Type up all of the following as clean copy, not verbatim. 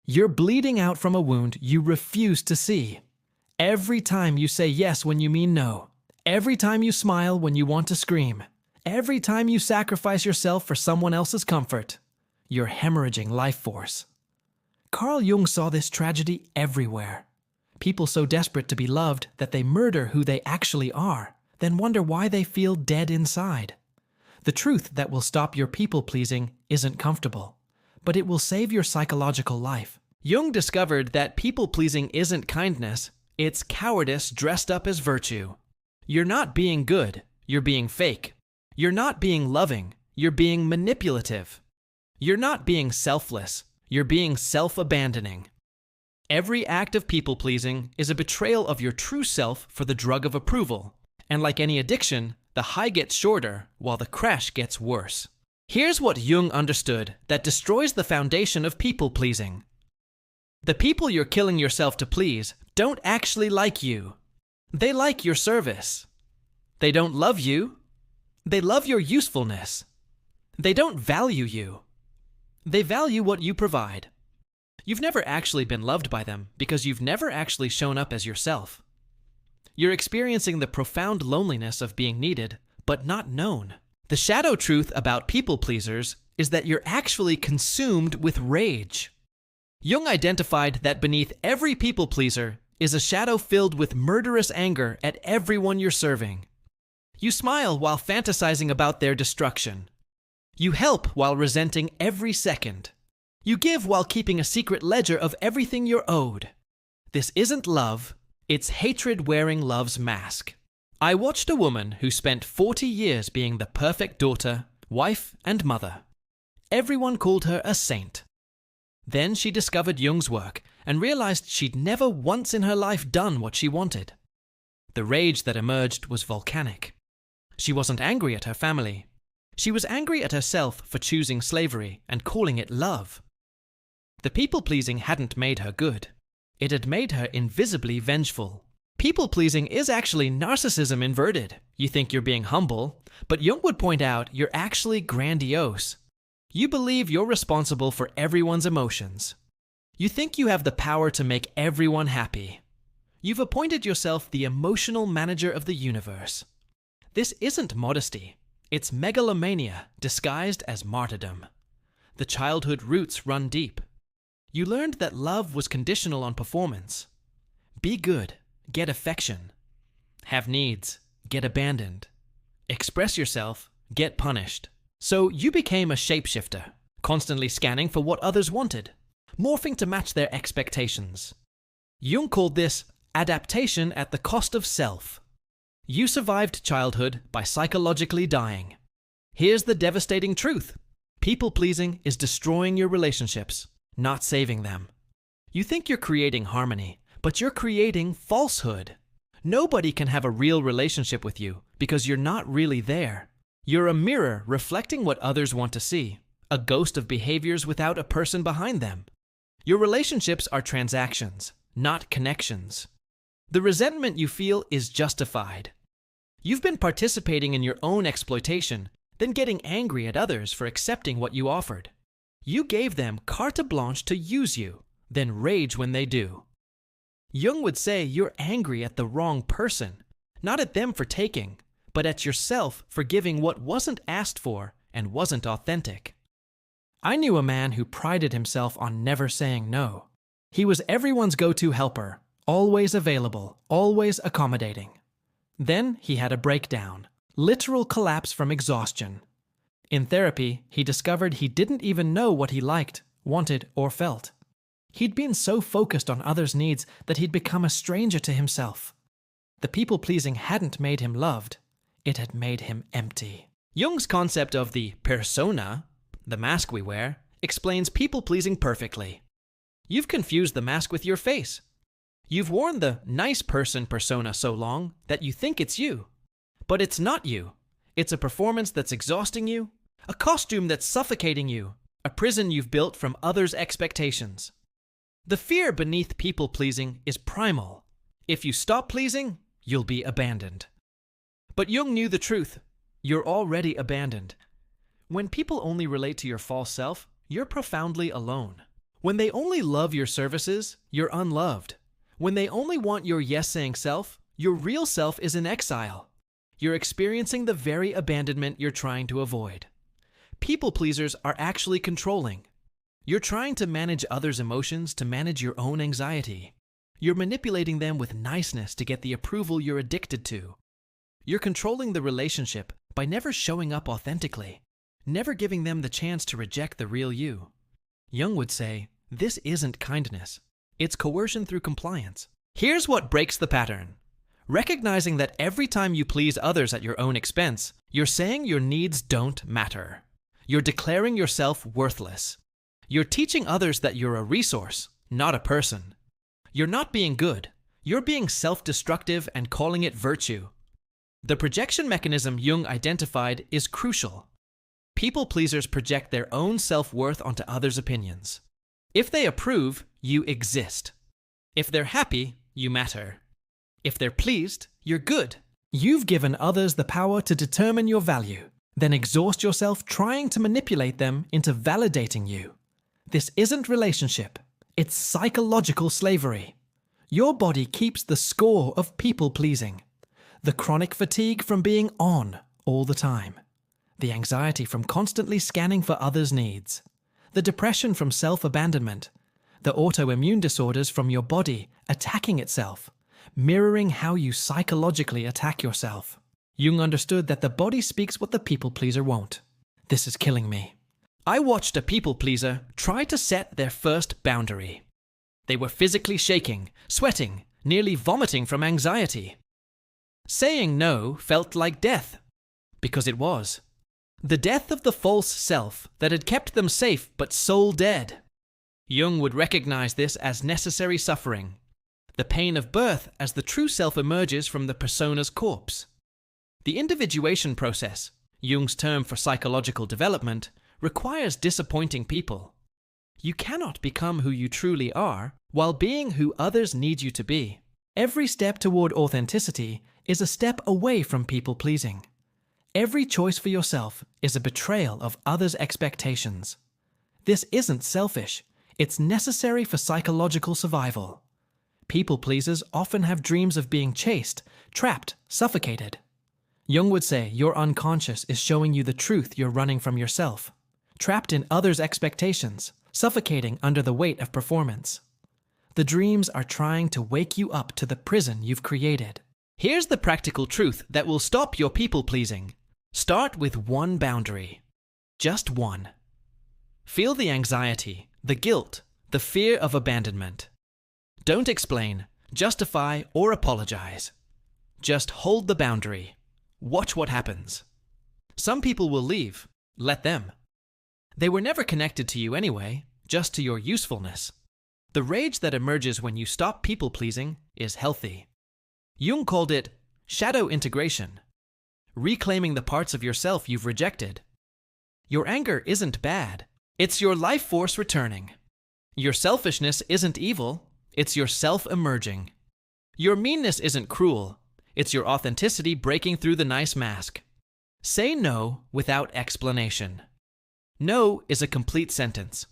You're bleeding out from a wound you refuse to see. Every time you say yes when you mean no. Every time you smile when you want to scream. Every time you sacrifice yourself for someone else's comfort. You're hemorrhaging life force. Carl Jung saw this tragedy everywhere. People so desperate to be loved that they murder who they actually are, then wonder why they feel dead inside. The truth that will stop your people-pleasing isn't comfortable, but it will save your psychological life. Jung discovered that people-pleasing isn't kindness, it's cowardice dressed up as virtue. You're not being good, you're being fake. You're not being loving, you're being manipulative. You're not being selfless, you're being self-abandoning. Every act of people-pleasing is a betrayal of your true self for the drug of approval. And like any addiction, the high gets shorter while the crash gets worse. Here's what Jung understood that destroys the foundation of people-pleasing. The people you're killing yourself to please don't actually like you. They like your service. They don't love you. They love your usefulness. They don't value you. They value what you provide. You've never actually been loved by them because you've never actually shown up as yourself. You're experiencing the profound loneliness of being needed, but not known. The shadow truth about people-pleasers is that you're actually consumed with rage. Jung identified that beneath every people-pleaser is a shadow filled with murderous anger at everyone you're serving. You smile while fantasizing about their destruction. You help while resenting every second. You give while keeping a secret ledger of everything you're owed. This isn't love, it's hatred wearing love's mask. I watched a woman who spent 40 years being the perfect daughter, wife, and mother. Everyone called her a saint. Then she discovered Jung's work and realized she'd never once in her life done what she wanted. The rage that emerged was volcanic. She wasn't angry at her family. She was angry at herself for choosing slavery and calling it love. The people-pleasing hadn't made her good. It had made her invisibly vengeful. People-pleasing is actually narcissism inverted. You think you're being humble, but Jung would point out you're actually grandiose. You believe you're responsible for everyone's emotions. You think you have the power to make everyone happy. You've appointed yourself the emotional manager of the universe. This isn't modesty. It's megalomania disguised as martyrdom. The childhood roots run deep. You learned that love was conditional on performance. Be good, get affection. Have needs, get abandoned. Express yourself, get punished. So you became a shapeshifter, constantly scanning for what others wanted, morphing to match their expectations. Jung called this adaptation at the cost of self. You survived childhood by psychologically dying. Here's the devastating truth. People-pleasing is destroying your relationships, not saving them. You think you're creating harmony, but you're creating falsehood. Nobody can have a real relationship with you because you're not really there. You're a mirror reflecting what others want to see, a ghost of behaviors without a person behind them. Your relationships are transactions, not connections. The resentment you feel is justified. You've been participating in your own exploitation, then getting angry at others for accepting what you offered. You gave them carte blanche to use you, then rage when they do. Jung would say you're angry at the wrong person, not at them for taking, but at yourself for giving what wasn't asked for and wasn't authentic. I knew a man who prided himself on never saying no. He was everyone's go-to helper, always available, always accommodating. Then he had a breakdown, literal collapse from exhaustion. In therapy, he discovered he didn't even know what he liked, wanted, or felt. He'd been so focused on others' needs that he'd become a stranger to himself. The people-pleasing hadn't made him loved. It had made him empty. Jung's concept of the persona, the mask we wear, explains people-pleasing perfectly. You've confused the mask with your face. You've worn the nice person persona so long that you think it's you. But it's not you. It's a performance that's exhausting you, a costume that's suffocating you, a prison you've built from others' expectations. The fear beneath people-pleasing is primal. If you stop pleasing, you'll be abandoned. But Jung knew the truth. You're already abandoned. When people only relate to your false self, you're profoundly alone. When they only love your services, you're unloved. When they only want your yes-saying self, your real self is in exile. You're experiencing the very abandonment you're trying to avoid. People pleasers are actually controlling. You're trying to manage others' emotions to manage your own anxiety. You're manipulating them with niceness to get the approval you're addicted to. You're controlling the relationship by never showing up authentically, never giving them the chance to reject the real you. Jung would say, this isn't kindness. It's coercion through compliance. Here's what breaks the pattern. Recognizing that every time you please others at your own expense, you're saying your needs don't matter. You're declaring yourself worthless. You're teaching others that you're a resource, not a person. You're not being good. You're being self-destructive and calling it virtue. The projection mechanism Jung identified is crucial. People pleasers project their own self-worth onto others' opinions. If they approve, you exist. If they're happy, you matter. If they're pleased, you're good. You've given others the power to determine your value, then exhaust yourself trying to manipulate them into validating you. This isn't relationship. It's psychological slavery. Your body keeps the score of people-pleasing. The chronic fatigue from being on all the time. The anxiety from constantly scanning for others' needs. The depression from self-abandonment. The autoimmune disorders from your body attacking itself, mirroring how you psychologically attack yourself. Jung understood that the body speaks what the people-pleaser won't. This is killing me. I watched a people-pleaser try to set their first boundary. They were physically shaking, sweating, nearly vomiting from anxiety. Saying no felt like death, because it was. The death of the false self that had kept them safe but soul dead. Jung would recognize this as necessary suffering, the pain of birth as the true self emerges from the persona's corpse. The individuation process, Jung's term for psychological development, requires disappointing people. You cannot become who you truly are while being who others need you to be. Every step toward authenticity is a step away from people-pleasing. Every choice for yourself is a betrayal of others' expectations. This isn't selfish. It's necessary for psychological survival. People-pleasers often have dreams of being chased, trapped, suffocated. Jung would say your unconscious is showing you the truth you're running from yourself. Trapped in others' expectations, suffocating under the weight of performance. The dreams are trying to wake you up to the prison you've created. Here's the practical truth that will stop your people-pleasing. Start with one boundary. Just one. Feel the anxiety, the guilt, the fear of abandonment. Don't explain, justify, or apologize. Just hold the boundary. Watch what happens. Some people will leave. Let them. They were never connected to you anyway, just to your usefulness. The rage that emerges when you stop people-pleasing is healthy. Jung called it shadow integration, reclaiming the parts of yourself you've rejected. Your anger isn't bad. It's your life force returning. Your selfishness isn't evil. It's your self emerging. Your meanness isn't cruel. It's your authenticity breaking through the nice mask. Say no without explanation. No is a complete sentence.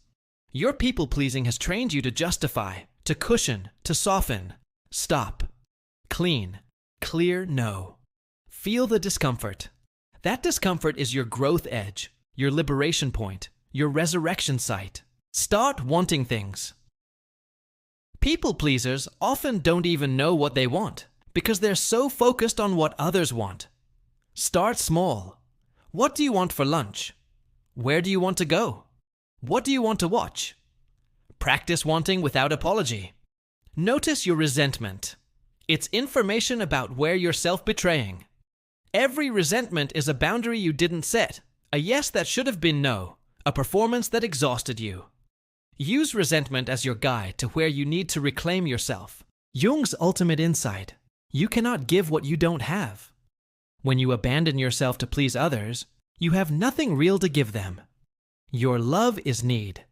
Your people-pleasing has trained you to justify, to cushion, to soften. Stop. Clean. Clear no. Feel the discomfort. That discomfort is your growth edge, your liberation point, your resurrection site. Start wanting things. People-pleasers often don't even know what they want because they're so focused on what others want. Start small. What do you want for lunch? Where do you want to go? What do you want to watch? Practice wanting without apology. Notice your resentment. It's information about where you're self-betraying. Every resentment is a boundary you didn't set, a yes that should have been no, a performance that exhausted you. Use resentment as your guide to where you need to reclaim yourself. Jung's ultimate insight: you cannot give what you don't have. When you abandon yourself to please others, you have nothing real to give them. Your love is need.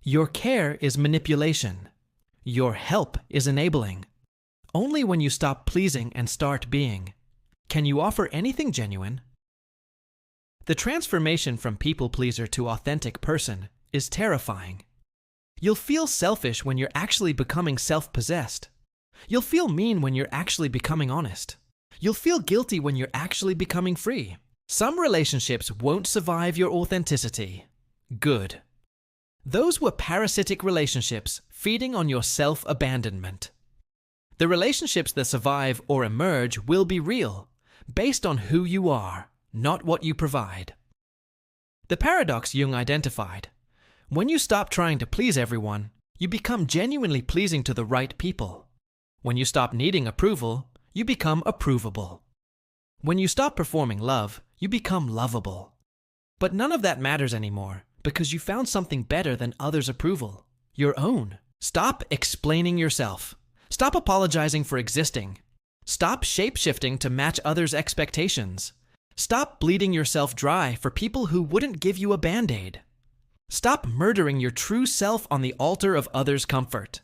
Your care is manipulation. Your help is enabling. Only when you stop pleasing and start being can you offer anything genuine. The transformation from people-pleaser to authentic person is terrifying. You'll feel selfish when you're actually becoming self-possessed. You'll feel mean when you're actually becoming honest. You'll feel guilty when you're actually becoming free. Some relationships won't survive your authenticity. Good. Those were parasitic relationships feeding on your self-abandonment. The relationships that survive or emerge will be real, based on who you are, not what you provide. The paradox Jung identified. When you stop trying to please everyone, you become genuinely pleasing to the right people. When you stop needing approval, you become approvable. When you stop performing love, you become lovable. But none of that matters anymore because you found something better than others' approval, your own. Stop explaining yourself. Stop apologizing for existing. Stop shape-shifting to match others' expectations. Stop bleeding yourself dry for people who wouldn't give you a Band-Aid. Stop murdering your true self on the altar of others' comfort.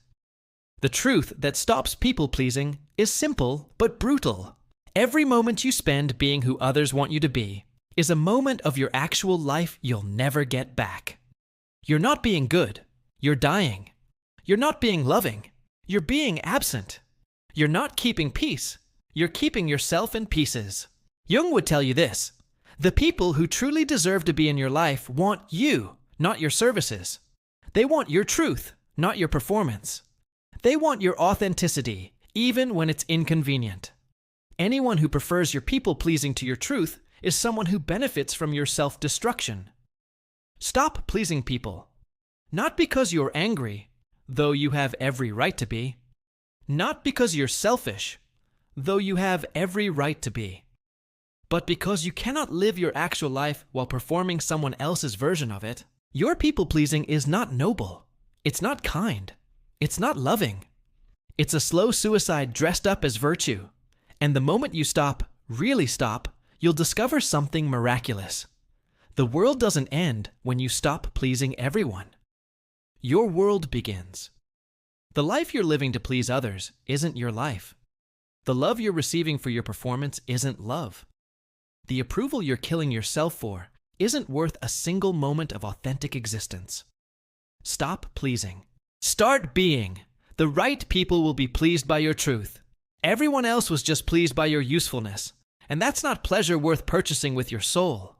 The truth that stops people-pleasing is simple but brutal. Every moment you spend being who others want you to be is a moment of your actual life you'll never get back. You're not being good. You're dying. You're not being loving. You're being absent. You're not keeping peace. You're keeping yourself in pieces. Jung would tell you this: the people who truly deserve to be in your life want you, not your services. They want your truth, not your performance. They want your authenticity, even when it's inconvenient. Anyone who prefers your people-pleasing to your truth is someone who benefits from your self-destruction. Stop pleasing people. Not because you're angry, though you have every right to be. Not because you're selfish, though you have every right to be. But because you cannot live your actual life while performing someone else's version of it. Your people-pleasing is not noble. It's not kind. It's not loving. It's a slow suicide dressed up as virtue. And the moment you stop, really stop, you'll discover something miraculous. The world doesn't end when you stop pleasing everyone. Your world begins. The life you're living to please others isn't your life. The love you're receiving for your performance isn't love. The approval you're killing yourself for isn't worth a single moment of authentic existence. Stop pleasing. Start being. The right people will be pleased by your truth. Everyone else was just pleased by your usefulness, and that's not pleasure worth purchasing with your soul.